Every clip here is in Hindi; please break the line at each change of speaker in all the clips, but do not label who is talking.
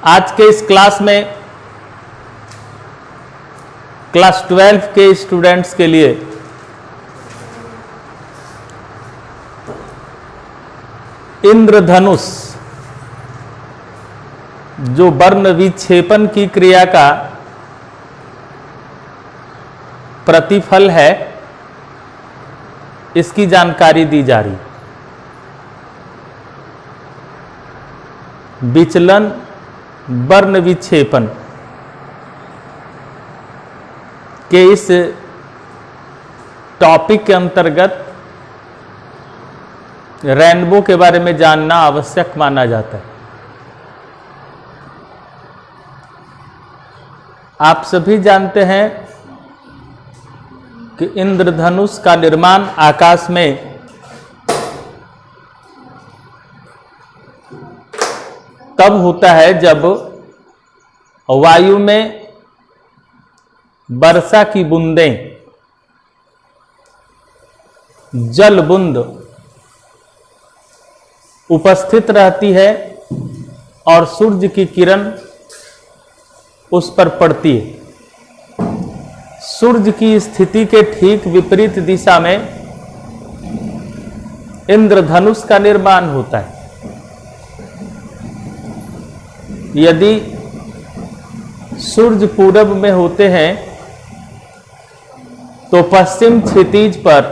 आज के इस क्लास में क्लास 12 के स्टूडेंट्स के लिए इंद्रधनुष जो वर्ण विक्षेपण की क्रिया का प्रतिफल है, इसकी जानकारी दी जा रही। विचलन वर्ण विक्षेपण के इस टॉपिक के अंतर्गत रेनबो के बारे में जानना आवश्यक माना जाता है। आप सभी जानते हैं कि इंद्रधनुष का निर्माण आकाश में तब होता है जब वायु में वर्षा की बूंदें, जल बूंद उपस्थित रहती है और सूर्य की किरण उस पर पड़ती है। सूर्य की स्थिति के ठीक विपरीत दिशा में इंद्रधनुष का निर्माण होता है। यदि सूर्य पूरब में होते हैं तो पश्चिम क्षितिज पर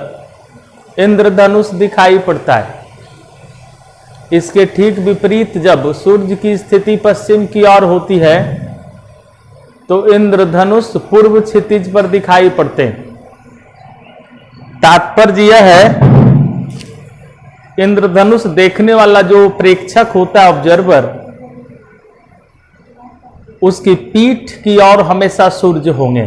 इंद्रधनुष दिखाई पड़ता है। इसके ठीक विपरीत जब सूर्य की स्थिति पश्चिम की ओर होती है तो इंद्रधनुष पूर्व क्षितिज पर दिखाई पड़ते हैं। तात्पर्य यह है, इंद्रधनुष देखने वाला जो प्रेक्षक होता है, ऑब्जर्वर, उसकी पीठ की ओर हमेशा सूर्य होंगे।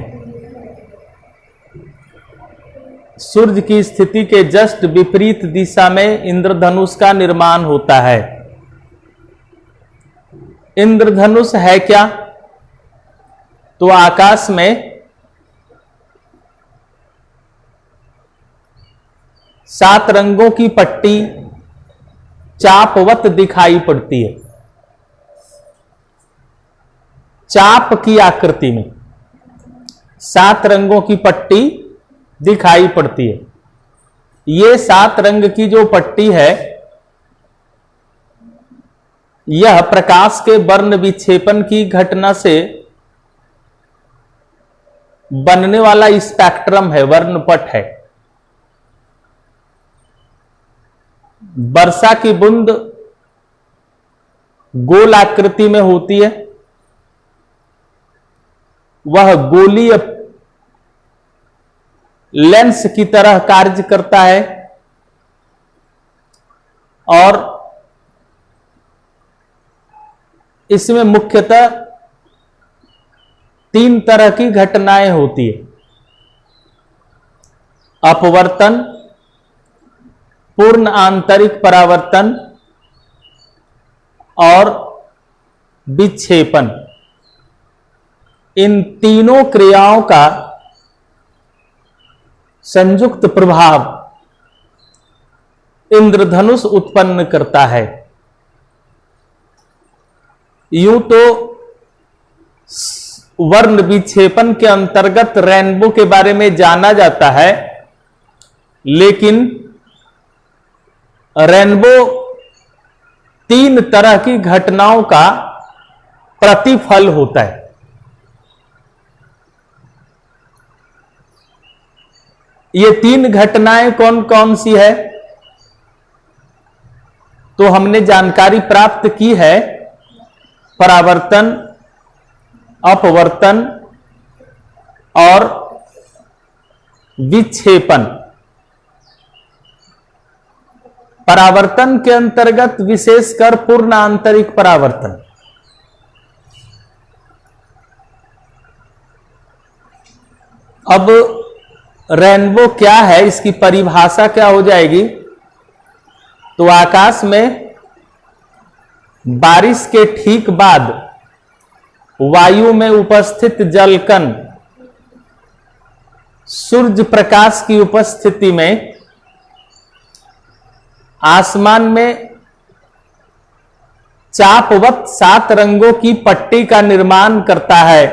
सूर्य की स्थिति के जस्ट विपरीत दिशा में इंद्रधनुष का निर्माण होता है। इंद्रधनुष है क्या? तो आकाश में 7 रंगों की पट्टी चापवत दिखाई पड़ती है। चाप की आकृति में 7 रंगों की पट्टी दिखाई पड़ती है। ये 7 रंग की जो पट्टी है, यह प्रकाश के वर्ण विक्षेपण की घटना से बनने वाला स्पेक्ट्रम है, वर्णपट है। वर्षा की बूंद गोल आकृति में होती है। वह गोलीय लेंस की तरह कार्य करता है और इसमें मुख्यतः 3 तरह की घटनाएं होती है: अपवर्तन, पूर्ण आंतरिक परावर्तन और विक्षेपण। इन तीनों क्रियाओं का संयुक्त प्रभाव इंद्रधनुष उत्पन्न करता है। यूं तो वर्ण विक्षेपण के अंतर्गत रेनबो के बारे में जाना जाता है, लेकिन रेनबो 3 तरह की घटनाओं का प्रतिफल होता है। ये 3 घटनाएं कौन कौन सी है? तो हमने जानकारी प्राप्त की है, परावर्तन, अपवर्तन और विक्षेपण। परावर्तन के अंतर्गत विशेषकर पूर्ण आंतरिक परावर्तन। अब रेनबो क्या है, इसकी परिभाषा क्या हो जाएगी? तो आकाश में बारिश के ठीक बाद वायु में उपस्थित जलकण सूर्य प्रकाश की उपस्थिति में आसमान में चापवत 7 रंगों की पट्टी का निर्माण करता है।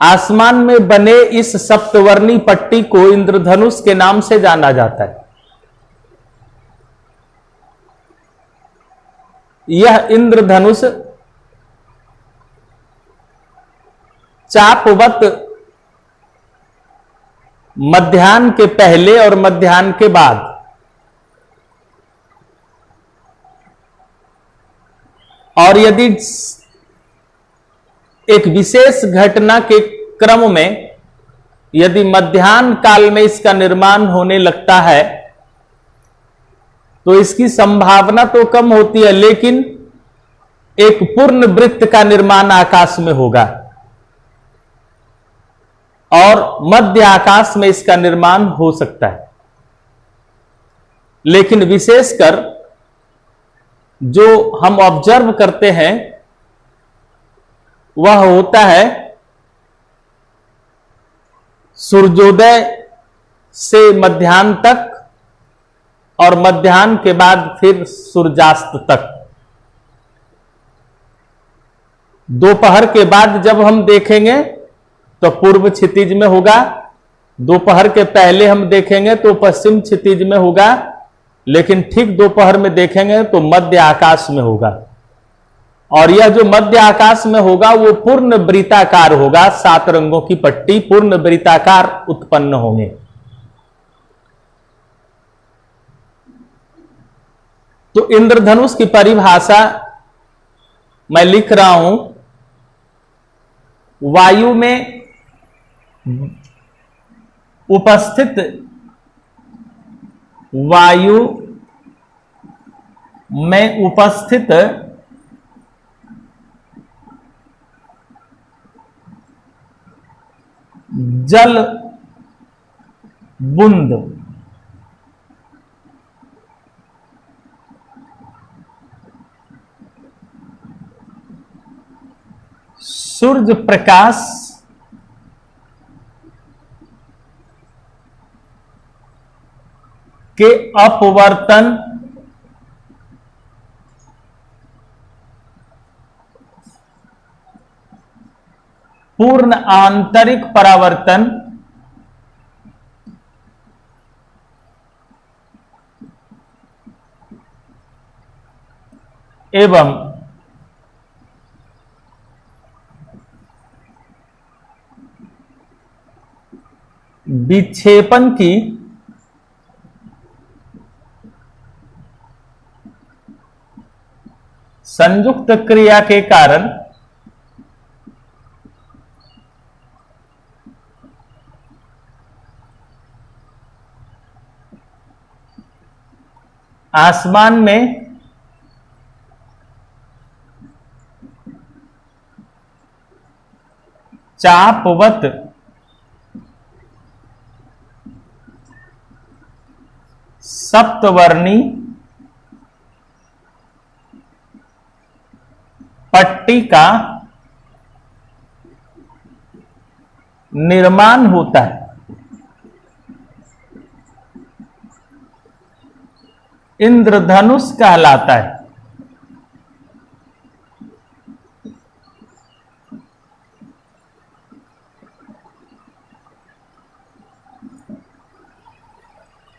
आसमान में बने इस सप्तवर्णी पट्टी को इंद्रधनुष के नाम से जाना जाता है। यह इंद्रधनुष चापवत मध्याह्न के पहले और मध्याह्न के बाद और यदि एक विशेष घटना के क्रम में यदि मध्याह्न काल में इसका निर्माण होने लगता है तो इसकी संभावना तो कम होती है, लेकिन एक पूर्ण वृत्त का निर्माण आकाश में होगा और मध्य आकाश में इसका निर्माण हो सकता है। लेकिन विशेषकर जो हम ऑब्जर्व करते हैं वह होता है सूर्योदय से मध्याह्न तक और मध्याह्न के बाद फिर सूर्यास्त तक। दोपहर के बाद जब हम देखेंगे तो पूर्व क्षितिज में होगा, दोपहर के पहले हम देखेंगे तो पश्चिम क्षितिज में होगा, लेकिन ठीक दोपहर में देखेंगे तो मध्य आकाश में होगा। और यह जो मध्य आकाश में होगा वो पूर्ण वृत्ताकार होगा, 7 रंगों की पट्टी पूर्ण वृत्ताकार उत्पन्न होंगे। तो इंद्रधनुष की परिभाषा मैं लिख रहा हूं, वायु में उपस्थित जल बूंद सूर्य प्रकाश के अपवर्तन पूर्ण आंतरिक परावर्तन एवं विक्षेपण की संयुक्त क्रिया के कारण आसमान में चापवत सप्तवर्णी पट्टी का निर्माण होता है। इंद्रधनुष कहलाता है।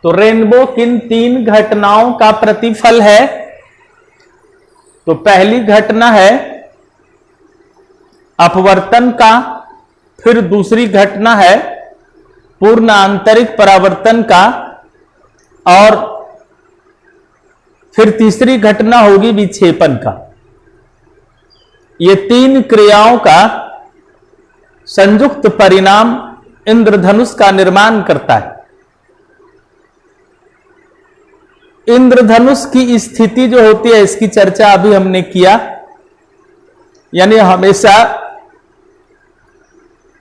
तो रेनबो किन 3 घटनाओं का प्रतिफल है? तो पहली घटना है अपवर्तन का, फिर दूसरी घटना है पूर्ण आंतरिक परावर्तन का, और फिर तीसरी घटना होगी विक्षेपण का। ये 3 क्रियाओं का संयुक्त परिणाम इंद्रधनुष का निर्माण करता है। इंद्रधनुष की स्थिति जो होती है इसकी चर्चा अभी हमने किया, यानी हमेशा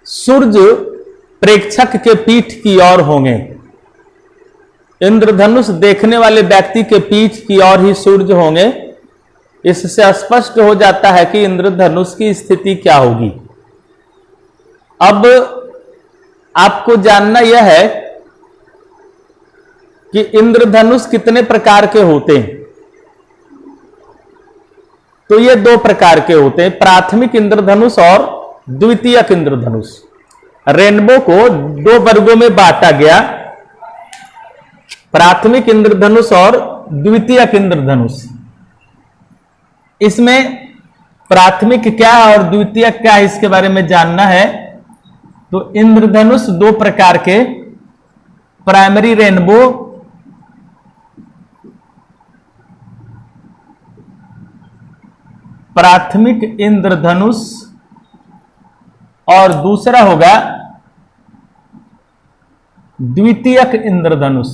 सूर्य प्रेक्षक के पीठ की ओर होंगे। इंद्रधनुष देखने वाले व्यक्ति के पीठ की ओर ही सूर्य होंगे। इससे स्पष्ट हो जाता है कि इंद्रधनुष की स्थिति क्या होगी। अब आपको जानना यह है कि इंद्रधनुष कितने प्रकार के होते हैं। तो ये दो प्रकार के होते हैं, प्राथमिक इंद्रधनुष और द्वितीयक इंद्रधनुष। रेनबो को दो वर्गों में बांटा गया, प्राथमिक इंद्रधनुष और द्वितीयक इंद्रधनुष। इसमें प्राथमिक क्या है और द्वितीयक क्या है, इसके बारे में जानना है। तो इंद्रधनुष दो प्रकार के, प्राइमरी रेनबो प्राथमिक इंद्रधनुष और दूसरा होगा द्वितीयक इंद्रधनुष।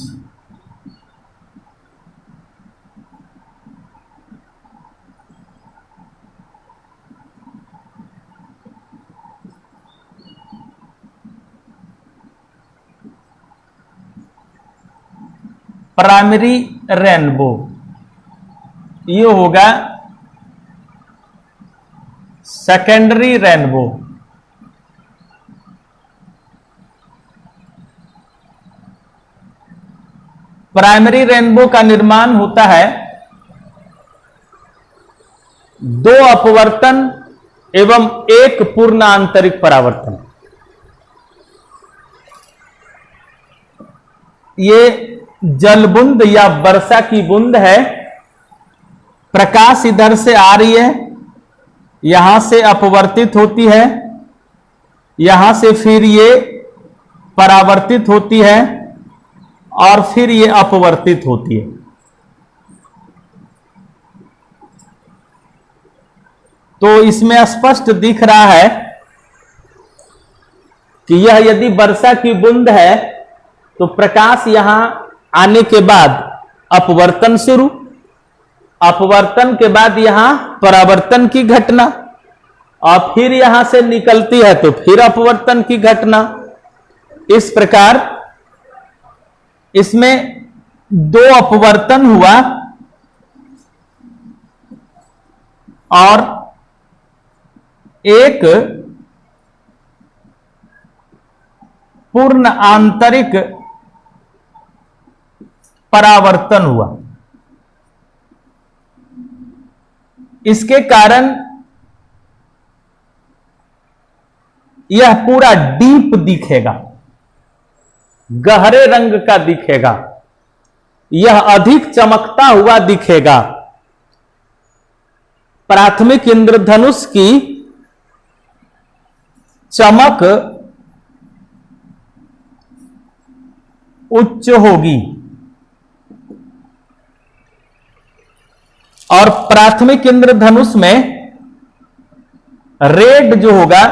प्राइमरी रेनबो ये होगा सेकेंडरी रेनबो। प्राइमरी रेनबो का निर्माण होता है दो अपवर्तन एवं एक पूर्ण आंतरिक परावर्तन। ये जल बूंद या वर्षा की बूंद है, प्रकाश इधर से आ रही है, यहां से अपवर्तित होती है, यहां से फिर ये परावर्तित होती है और फिर ये अपवर्तित होती है। तो इसमें स्पष्ट दिख रहा है कि यह यदि वर्षा की बूंद है तो प्रकाश यहां आने के बाद अपवर्तन शुरू, अपवर्तन के बाद यहां परावर्तन की घटना और फिर यहां से निकलती है तो फिर अपवर्तन की घटना। इस प्रकार इसमें दो अपवर्तन हुआ और एक पूर्ण आंतरिक परावर्तन हुआ। इसके कारण यह पूरा डीप दिखेगा, गहरे रंग का दिखेगा, यह अधिक चमकता हुआ दिखेगा। प्राथमिक इंद्रधनुष की चमक उच्च होगी और प्राथमिक इंद्रधनुष में रेड जो होगा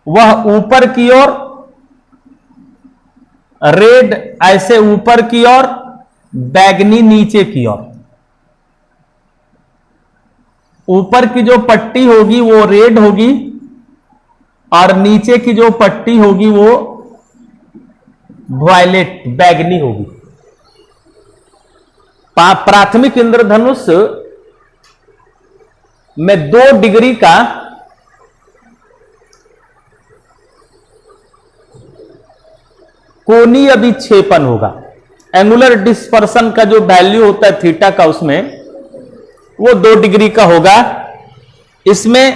वह ऊपर की ओर, रेड ऐसे ऊपर की ओर, बैगनी नीचे की ओर। ऊपर की जो पट्टी होगी वो रेड होगी और नीचे की जो पट्टी होगी वो वायलेट बैगनी होगी। प्राथमिक इंद्रधनुष में 2 डिग्री का कोणीय विक्षेपण होगा। एंगुलर डिस्पर्सन का जो वैल्यू होता है थीटा का, उसमें वो 2 डिग्री का होगा। इसमें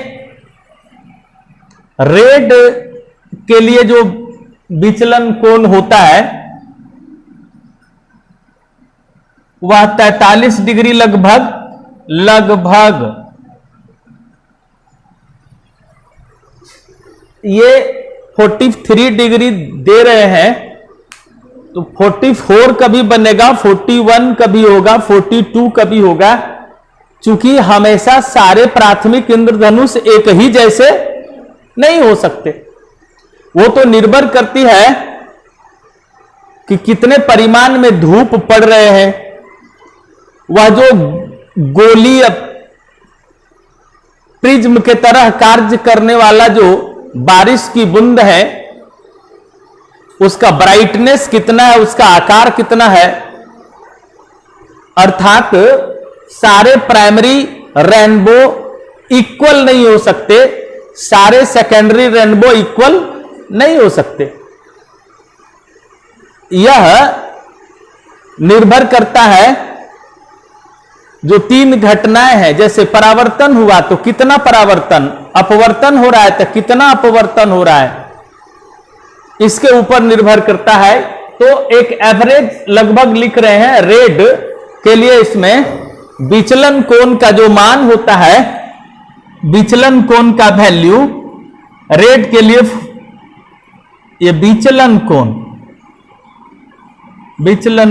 रेड के लिए जो विचलन कोण होता है वह 43 डिग्री लगभग ये 43 डिग्री दे रहे हैं तो 44 कभी बनेगा, 41 कभी होगा, 42 कभी होगा। चूंकि हमेशा सारे प्राथमिक इंद्रधनुष एक ही जैसे नहीं हो सकते, वो तो निर्भर करती है कि कितने परिमाण में धूप पड़ रहे हैं। वह जो गोलीय प्रिज्म के तरह कार्य करने वाला जो बारिश की बूंद है उसका ब्राइटनेस कितना है, उसका आकार कितना है। अर्थात सारे प्राइमरी रेनबो इक्वल नहीं हो सकते, सारे सेकेंडरी रेनबो इक्वल नहीं हो सकते। यह निर्भर करता है जो तीन घटनाएं हैं, जैसे परावर्तन हुआ तो कितना परावर्तन, अपवर्तन हो रहा है तो कितना अपवर्तन हो रहा है, इसके ऊपर निर्भर करता है। तो एक एवरेज लगभग लिख रहे हैं रेड के लिए। इसमें विचलन कोण का जो मान होता है, विचलन कोण का वैल्यू रेड के लिए, ये विचलन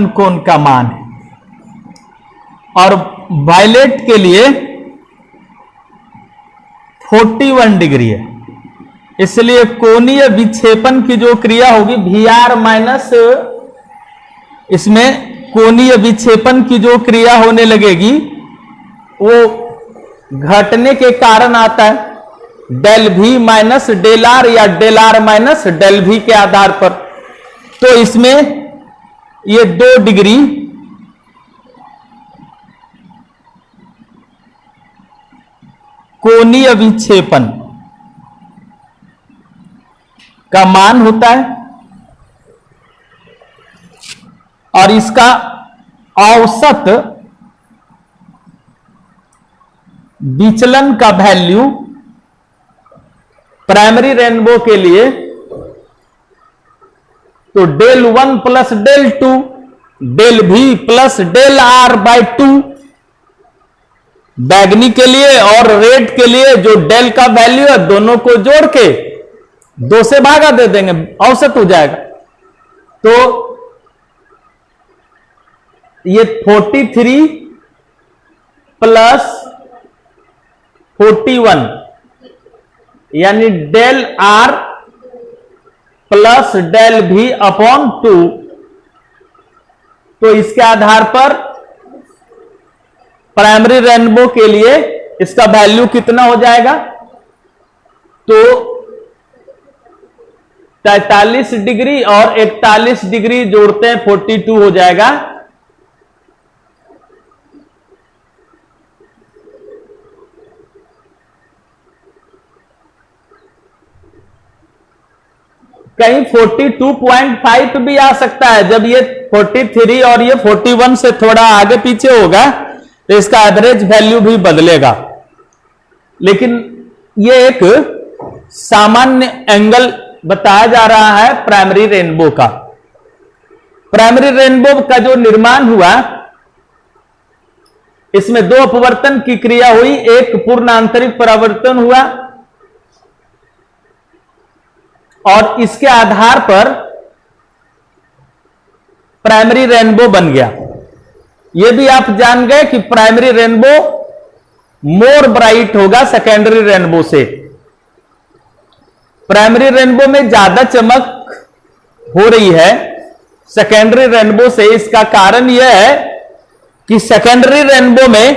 कोण का मान है, और वायलेट के लिए 41 डिग्री है। इसलिए कोणीय विक्षेपण की जो क्रिया होगी VR माइनस, इसमें कोणीय विक्षेपण की जो क्रिया होने लगेगी वो घटने के कारण आता है del V minus del R या del R minus del V के आधार पर। तो इसमें ये 2 डिग्री कोणीय विक्षेपण का मान होता है, और इसका औसत विचलन का वैल्यू प्राइमरी रेनबो के लिए तो del 1 plus del 2 del V plus del R by 2 बैगनी के लिए, और रेड के लिए जो डेल का वैल्यू है दोनों को जोड़ के 2 से भागा दे देंगे, औसत हो जाएगा। तो ये 43 प्लस 41 यानी del R plus del V upon 2। तो इसके आधार पर प्राइमरी रेनबो के लिए इसका वैल्यू कितना हो जाएगा, तो 43 डिग्री और 41 डिग्री जोड़ते हैं 42 हो जाएगा। कहीं 42.5 भी आ सकता है। जब ये 43 और ये 41 से थोड़ा आगे पीछे होगा तो इसका एवरेज वैल्यू भी बदलेगा, लेकिन ये एक सामान्य एंगल बताया जा रहा है प्राइमरी रेनबो का। प्राइमरी रेनबो का जो निर्माण हुआ, इसमें 2 अपवर्तन की क्रिया हुई, एक पूर्ण आंतरिक परावर्तन हुआ, और इसके आधार पर प्राइमरी रेनबो बन गया। यह भी आप जान गए कि प्राइमरी रेनबो मोर ब्राइट होगा सेकेंडरी रेनबो से। प्राइमरी रेनबो में ज्यादा चमक हो रही है सेकेंडरी रेनबो से। इसका कारण यह है कि सेकेंडरी रेनबो में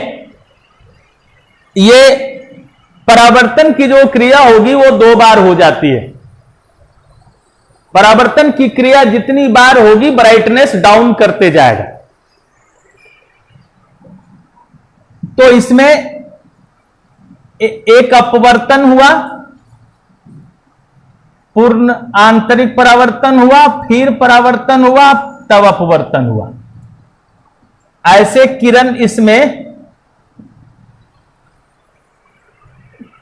ये परावर्तन की जो क्रिया होगी वो 2 बार हो जाती है। परावर्तन की क्रिया जितनी बार होगी ब्राइटनेस डाउन करते जाएगा। तो इसमें एक अपवर्तन हुआ, पूर्ण आंतरिक परावर्तन हुआ, फिर परावर्तन हुआ, तब अपवर्तन हुआ। ऐसे किरण इसमें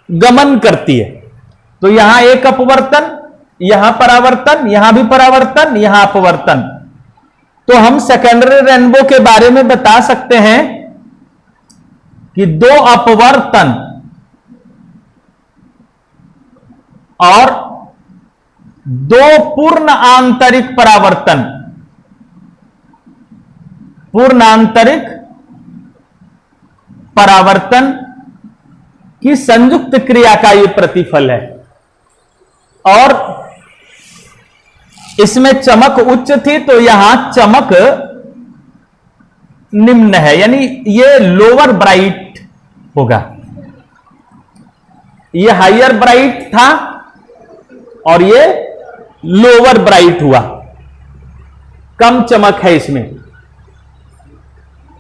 गमन करती है। तो यहां एक अपवर्तन, यहां परावर्तन, यहां भी परावर्तन, यहां अपवर्तन। तो हम सेकेंडरी रेनबो के बारे में बता सकते हैं कि 2 अपवर्तन और 2 पूर्ण आंतरिक परावर्तन, पूर्ण आंतरिक परावर्तन की संयुक्त क्रिया का यह प्रतिफल है। और इसमें चमक उच्च थी तो यहां चमक निम्न है, यानी ये लोअर ब्राइट होगा। ये हायर ब्राइट था और ये लोअर ब्राइट हुआ, कम चमक है इसमें।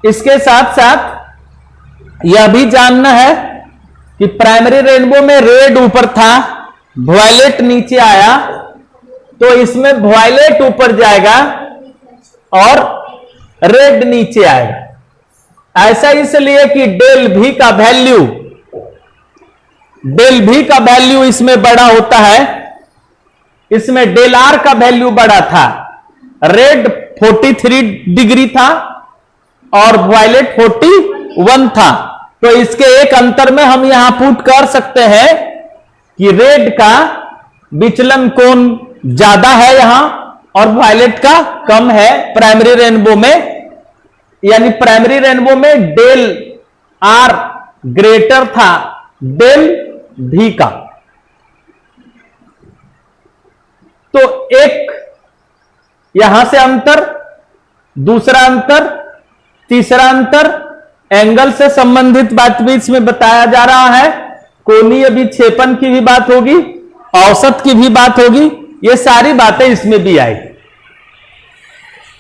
इसके साथ साथ यह भी जानना है कि प्राइमरी रेनबो में रेड ऊपर था, वायलेट नीचे आया, तो इसमें वायलेट ऊपर जाएगा और रेड नीचे आएगा। ऐसा इसलिए कि डेल भी का वैल्यू इसमें बड़ा होता है, इसमें डेल आर का वैल्यू बड़ा था। रेड 43 डिग्री था और वायलेट 41 था। तो इसके एक अंतर में हम यहां पुट कर सकते हैं कि रेड का विचलन कोण ज्यादा है यहां और वायलेट का कम है प्राइमरी रेनबो में, यानी प्राइमरी रेनबो में डेल आर ग्रेटर था डेल भी का। तो एक यहां से अंतर, दूसरा अंतर, तीसरा अंतर एंगल से संबंधित बात भी इसमें बताया जा रहा है। कोणीय विक्षेपण की भी बात होगी, औसत की भी बात होगी, ये सारी बातें इसमें भी आएगी।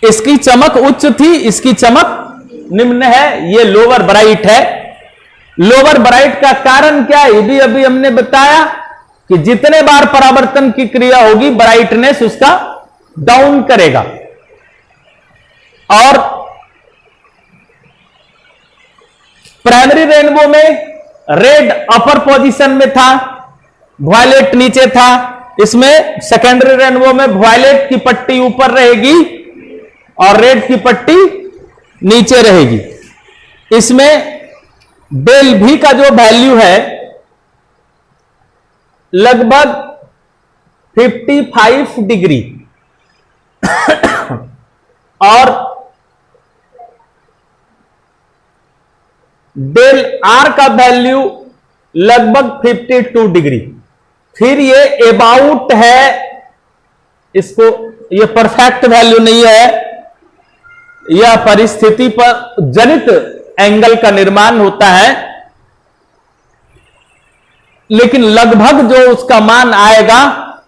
इसकी चमक उच्च थी, इसकी चमक निम्न है, ये लोअर ब्राइट है। लोअर ब्राइट का कारण क्या है, ये भी अभी हमने बताया कि जितने बार परावर्तन की क्रिया होगी ब्राइटनेस उसका डाउन करेगा। और प्राइमरी रेनबो में रेड अपर पोजीशन में था, वायलेट नीचे था। इसमें सेकेंडरी रेनबो में वायलेट की पट्टी ऊपर रहेगी और रेड की पट्टी नीचे रहेगी। इसमें डेल भी का जो वैल्यू है लगभग 55 डिग्री और डेल आर का वैल्यू लगभग 52 डिग्री। फिर ये अबाउट है, इसको ये परफेक्ट वैल्यू नहीं है, यह परिस्थिति पर जनित एंगल का निर्माण होता है, लेकिन लगभग जो उसका मान आएगा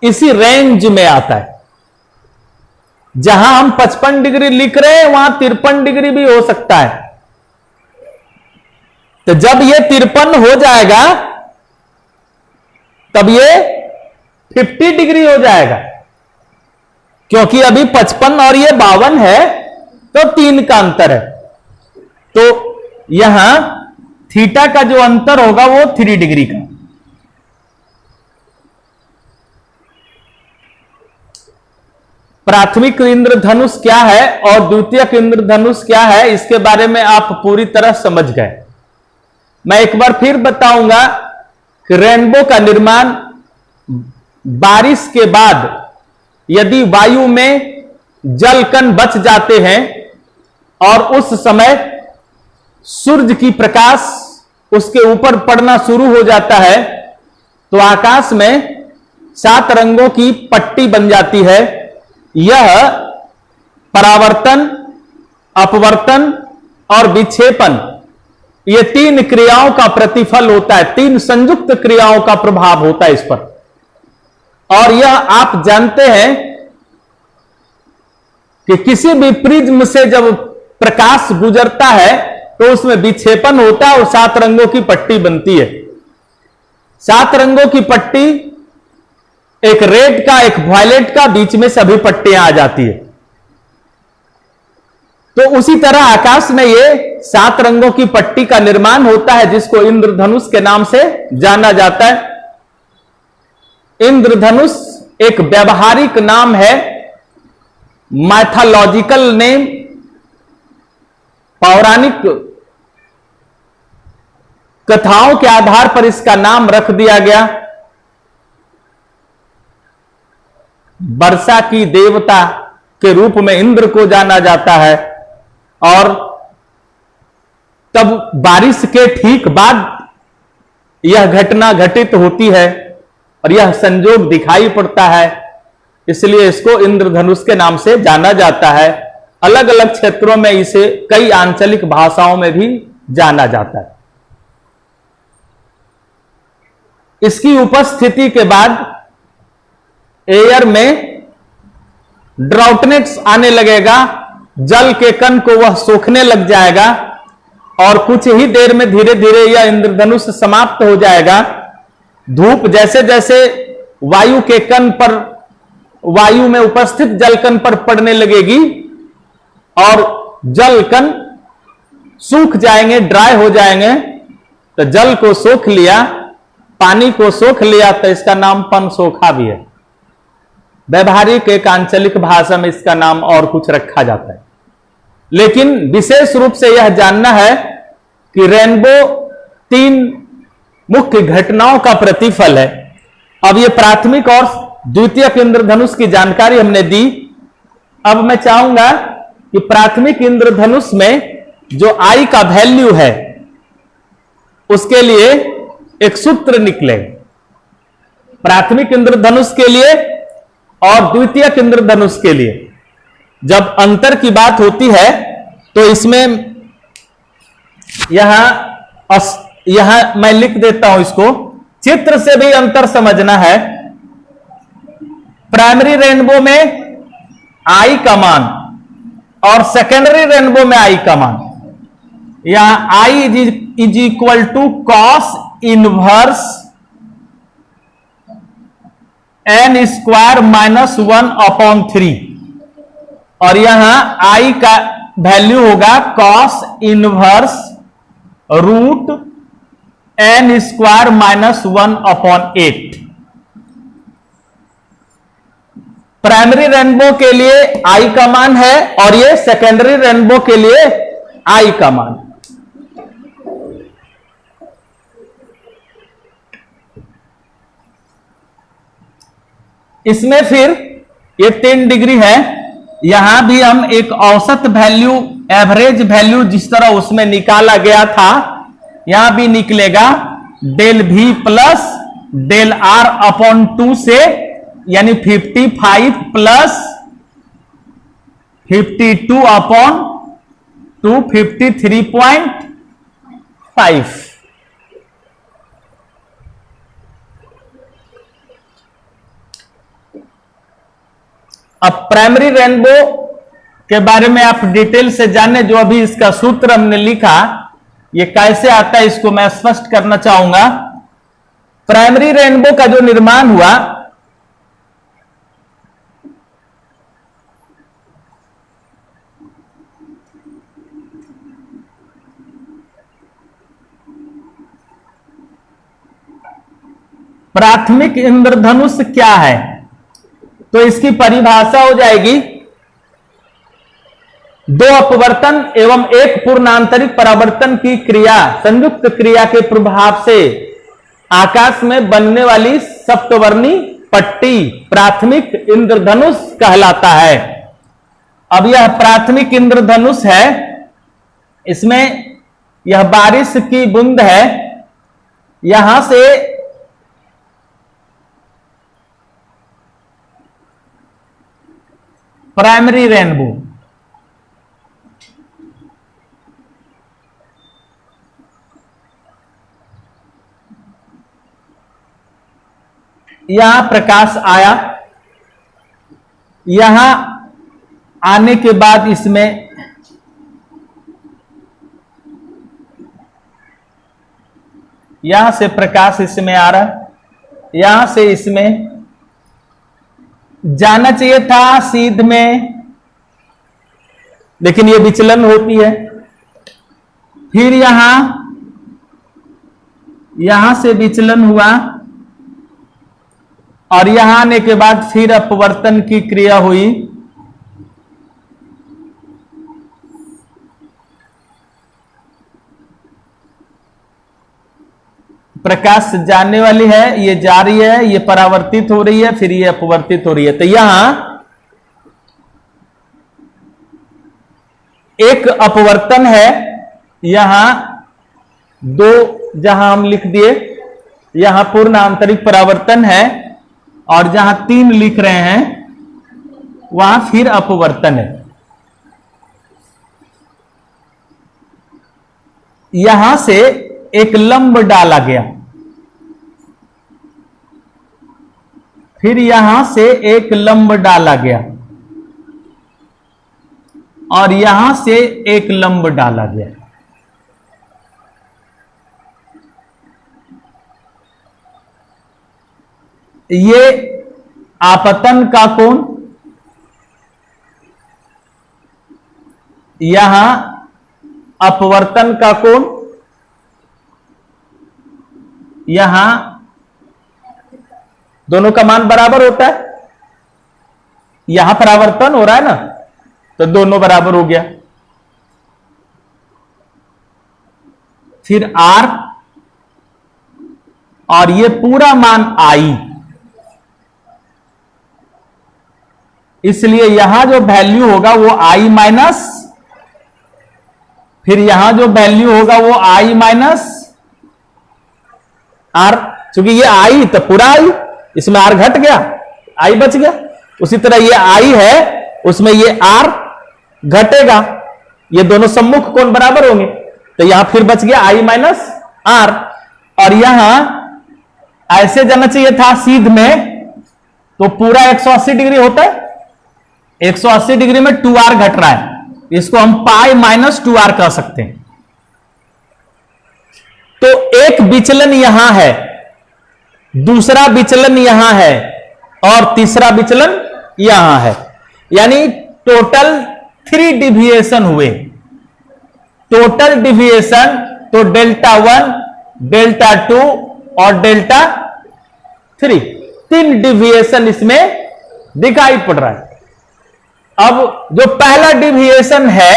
इसी रेंज में आता है। जहां हम 55 डिग्री लिख रहे हैं वहां 53 डिग्री भी हो सकता है। तो जब ये 53 हो जाएगा तब ये 50 डिग्री हो जाएगा, क्योंकि अभी 55 और ये 52 है तो 3 का अंतर है। तो यहां थीटा का जो अंतर होगा वो 3 डिग्री का। प्राथमिक इंद्रधनुष क्या है और द्वितीयक इंद्रधनुष क्या है, इसके बारे में आप पूरी तरह समझ गए। मैं एक बार फिर बताऊंगा कि रेनबो का निर्माण बारिश के बाद यदि वायु में जल कण बच जाते हैं और उस समय सूर्य की प्रकाश उसके ऊपर पड़ना शुरू हो जाता है तो आकाश में 7 रंगों की पट्टी बन जाती है। यह परावर्तन, अपवर्तन और विक्षेपण, ये 3 क्रियाओं का प्रतिफल होता है, 3 संयुक्त क्रियाओं का प्रभाव होता है इस पर। और यह आप जानते हैं कि किसी भी प्रिज्म से जब प्रकाश गुजरता है तो उसमें विक्षेपण होता है और 7 रंगों की पट्टी बनती है। 7 रंगों की पट्टी, एक रेड का, एक वायलेट का, बीच में सभी पट्टियां आ जाती है। तो उसी तरह आकाश में ये 7 रंगों की पट्टी का निर्माण होता है जिसको इंद्रधनुष के नाम से जाना जाता है। इंद्रधनुष एक व्यावहारिक नाम है, मैथोलॉजिकल नेम, पौराणिक कथाओं के आधार पर इसका नाम रख दिया गया। वर्षा की देवता के रूप में इंद्र को जाना जाता है और तब बारिश के ठीक बाद यह घटना घटित होती है और यह संयोग दिखाई पड़ता है, इसलिए इसको इंद्रधनुष के नाम से जाना जाता है। अलग अलग क्षेत्रों में इसे कई आंचलिक भाषाओं में भी जाना जाता है। इसकी उपस्थिति के बाद एयर में ड्राउटनेस आने लगेगा, जल के कण को वह सोखने लग जाएगा और कुछ ही देर में धीरे धीरे यह इंद्रधनुष समाप्त हो जाएगा। धूप जैसे जैसे वायु के कण पर, वायु में उपस्थित जल कण पर पड़ने लगेगी और जल कण सूख जाएंगे, ड्राई हो जाएंगे, तो जल को सोख लिया, पानी को सोख लिया, तो इसका नाम पनसोखा भी है। व्यवहारिक एक आंचलिक भाषा में इसका नाम और कुछ रखा जाता है, लेकिन विशेष रूप से यह जानना है कि रेनबो 3 मुख्य घटनाओं का प्रतिफल है। अब ये प्राथमिक और द्वितीयक इंद्रधनुष की जानकारी हमने दी। अब मैं चाहूंगा कि प्राथमिक इंद्रधनुष में जो आई का वैल्यू है उसके लिए एक सूत्र निकले, प्राथमिक इंद्रधनुष के लिए और द्वितीयक इंद्रधनुष के लिए। जब अंतर की बात होती है तो इसमें यहां मैं लिख देता हूं, इसको चित्र से भी अंतर समझना है। प्राइमरी रेनबो में आई का मान और सेकेंडरी रेनबो में आई का मान, यहां I is equal to cos inverse n square -1/3 और यहां आई का वैल्यू होगा cos inverse root n square -1/8। Primary rainbow के लिए आई का मान है और ये सेकेंडरी रेनबो के लिए आई का मान। इसमें फिर ये 3 डिग्री है, यहां भी हम एक औसत वैल्यू, एवरेज वैल्यू जिस तरह उसमें निकाला गया था यहां भी निकलेगा del V plus del R/2 से, यानी 55 प्लस 52/2 53.5। अब प्राइमरी रेनबो के बारे में आप डिटेल से जाने, जो अभी इसका सूत्र हमने लिखा ये कैसे आता है इसको मैं स्पष्ट करना चाहूंगा। प्राइमरी रेनबो का जो निर्माण हुआ प्राथमिक इंद्रधनुष क्या है, तो इसकी परिभाषा हो जाएगी 2 अपवर्तन एवं 1 पूर्णांतरिक परावर्तन की क्रिया, संयुक्त क्रिया के प्रभाव से आकाश में बनने वाली सप्तवर्णी पट्टी प्राथमिक इंद्रधनुष कहलाता है। अब यह प्राथमिक इंद्रधनुष है, इसमें यह बारिश की बूंद है, यहां से प्राइमरी रेनबो, यहां प्रकाश आया, यहां आने के बाद इसमें यहां से प्रकाश इसमें आ रहा है, यहां से इसमें जाना चाहिए था सीध में, लेकिन यह विचलन होती है। फिर यहां से विचलन हुआ और यहां आने के बाद फिर अपवर्तन की क्रिया हुई। प्रकाश जाने वाली है, ये जा रही है, ये परावर्तित हो रही है, फिर ये अपवर्तित हो रही है। तो यहां एक अपवर्तन है, यहां 2 जहां हम लिख दिए, यहां पूर्ण आंतरिक परावर्तन है और जहां 3 लिख रहे हैं वहां फिर अपवर्तन है। यहां से एक लंब डाला गया, फिर यहां से एक लंब डाला गया और यहां से एक लंब डाला गया। ये आपतन का कोण, यहां अपवर्तन का कोण, यहां दोनों का मान बराबर होता है, यहां परावर्तन हो रहा है ना, तो दोनों बराबर हो गया। फिर R और ये पूरा मान I, इसलिए यहां जो वैल्यू होगा वो I माइनस, फिर यहां जो वैल्यू होगा वो I माइनस R, क्योंकि ये I तो पूरा I, इसमें R घट गया, I बच गया। उसी तरह ये I है, उसमें ये R घटेगा, ये दोनों सम्मुख कोण बराबर होंगे, तो यहां फिर बच गया I माइनस R। और यहां ऐसे जाना चाहिए था सीध में, तो पूरा 180 डिग्री होता है, 180 डिग्री में 2R घट रहा है, इसको हम पाई माइनस 2R कह सकते हैं। तो एक विचलन यहां है, दूसरा विचलन यहां है, और तीसरा विचलन यहां है, यानी टोटल 3 डिविएशन हुए। टोटल डिविएशन तो डेल्टा 1, डेल्टा 2 और डेल्टा 3, 3 डिविएशन इसमें दिखाई पड़ रहा है। अब जो पहला डिविएशन है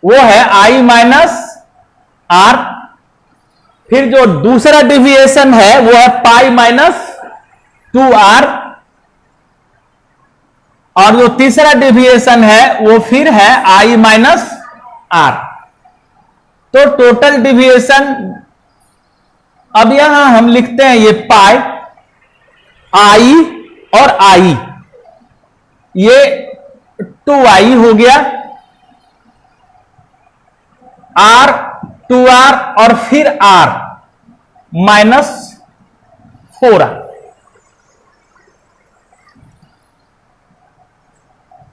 वो है I माइनस R, फिर जो दूसरा डिविएशन है वो है पाई माइनस 2R, और जो तीसरा डिविएशन है वो फिर है I माइनस R। तो टोटल डिविएशन, अब यहां हम लिखते हैं ये पाई I और I, ये 2I हो गया, R 2R और फिर R माइनस 4R,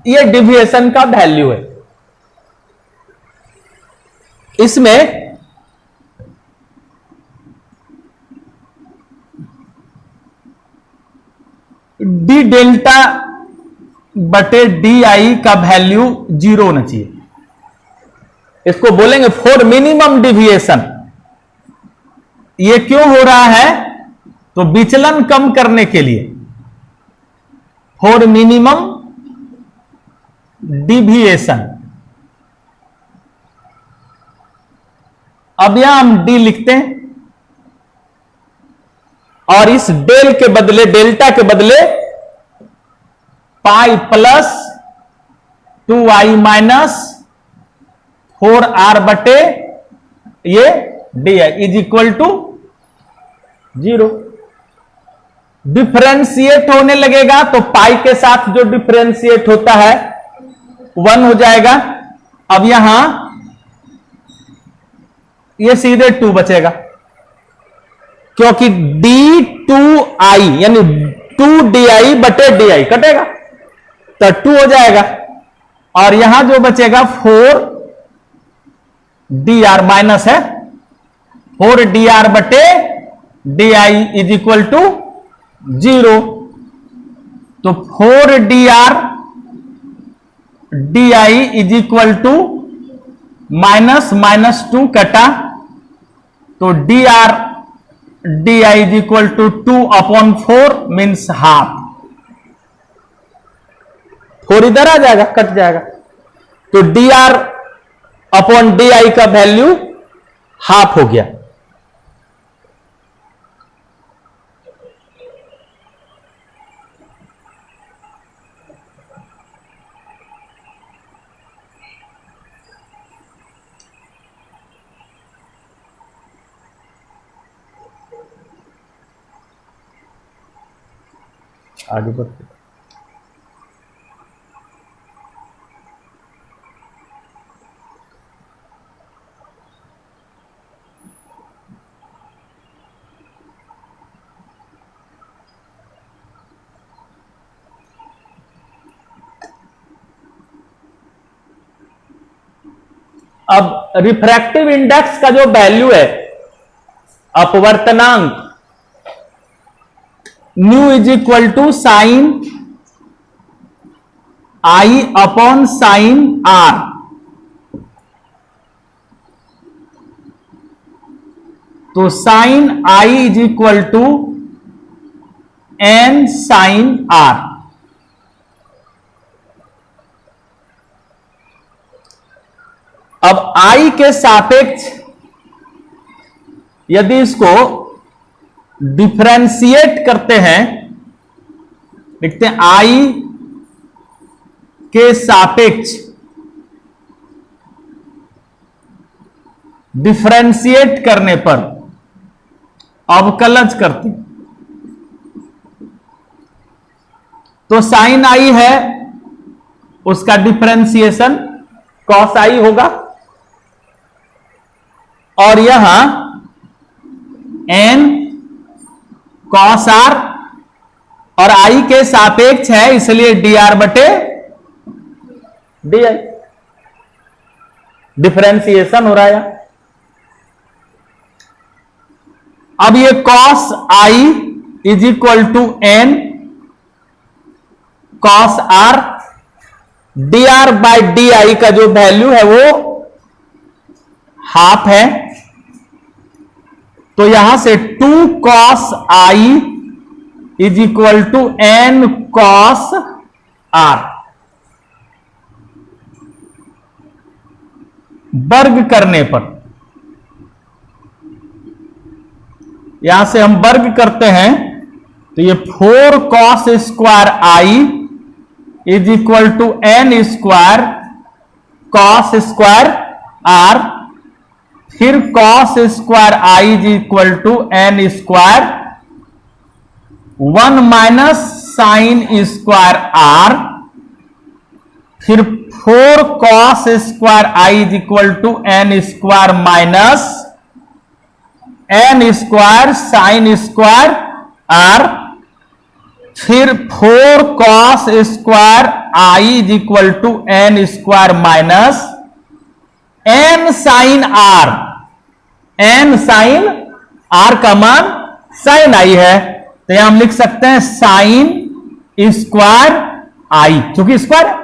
ये डिविएशन का वैल्यू है। इसमें डी डेल्टा बटे डी आई का वैल्यू 0 होना चाहिए, इसको बोलेंगे फॉर मिनिमम डिविएशन। ये क्यों हो रहा है, तो विचलन कम करने के लिए, फॉर मिनिमम डिविएशन। अब यहां हम डी लिखते हैं, और इस डेल के बदले, डेल्टा के बदले pi plus 2I minus 4R बटे ये D I is equal to 0। Differentiate होने लगेगा तो पाई के साथ जो डिफरेंशिएट होता है 1 हो जाएगा। अब यहां ये सीधे 2 बचेगा, क्योंकि D2I यानी 2DI बटे DI कटेगा, तो 2 हो जाएगा, और यहां जो बचेगा 4DR माइनस है 4DR बटे DI इज इक्वल टू 0। तो 4DR DI is equal to minus minus 2 कटा, तो DR DI is equal to 2/4 means half. 4 इधर आ जाएगा, कट जाएगा, तो DR अपॉन DI का वैल्यू हाफ हो गया। आगे बढ़ते, अब रिफ्रैक्टिव इंडेक्स का जो वैल्यू है, अपवर्तनांक mu is equal to sine I upon sine R। तो sine I is equal to N sine R. अब आई के सापेक्ष यदि इसको डिफरेंशिएट करते हैं, लिखते हैं आई के सापेक्ष डिफरेंशिएट करने पर अवकलज करते हैं, तो साइन आई है, उसका डिफरेंशिएशन कॉस आई होगा, और यहां एन कॉस आर, और आई के सापेक्ष है इसलिए डी आर बटे डी आई, डिफरेंशिएशन हो रहा है। अब ये cos I is equal to N cos R, D R by D I का जो वैल्यू है वो हाफ है, तो यहां से 2 cos I is equal to N cos R. वर्ग करने पर, यहां से हम वर्ग करते हैं तो ये 4 cos square I is equal to N square cos square R, फिर cos square I is equal to N square 1 minus sine square R, फिर 4 cos square I is equal to N square minus N square sine square R, फिर 4 cos square I is equal to N square minus N sine R. N sine R का मान साइन आई है, तो यहां हम लिख सकते हैं साइन स्क्वायर आई, क्योंकि स्क्वायर।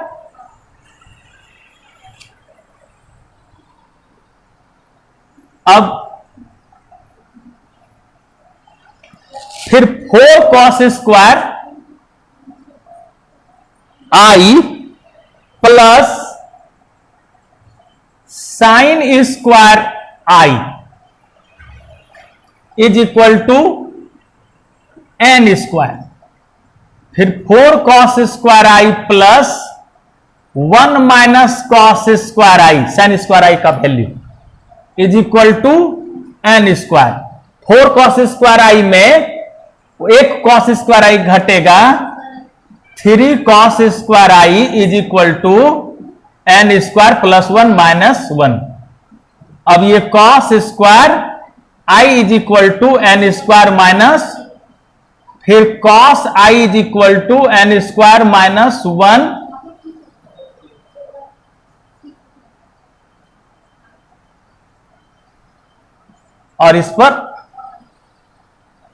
अब फिर 4 cos square I plus sine square I is equal to N square, फिर 4 cos square I plus 1 minus cos square I sine square I का value is equal to N square. 4 cos square I में 1 कॉस स्क्वायर आई घटेगा, 3 cos square I is equal to N square plus 1 minus 1। अब ये cos square I is equal to N square minus, फिर cos I is equal to N square minus 1, और इस पर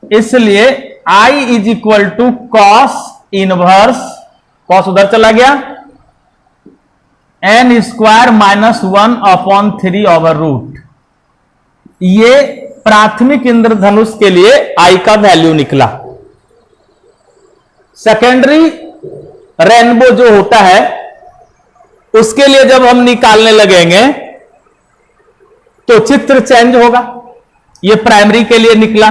इसलिए I is equal to cos inverse, cos उधर चला गया, N square minus 1 upon 3 over root. ये प्राथमिक इंद्रधनुष के लिए आई का वैल्यू निकला। सेकेंडरी रेनबो जो होता है उसके लिए जब हम निकालने लगेंगे तो चित्र चेंज होगा। ये प्राइमरी के लिए निकला,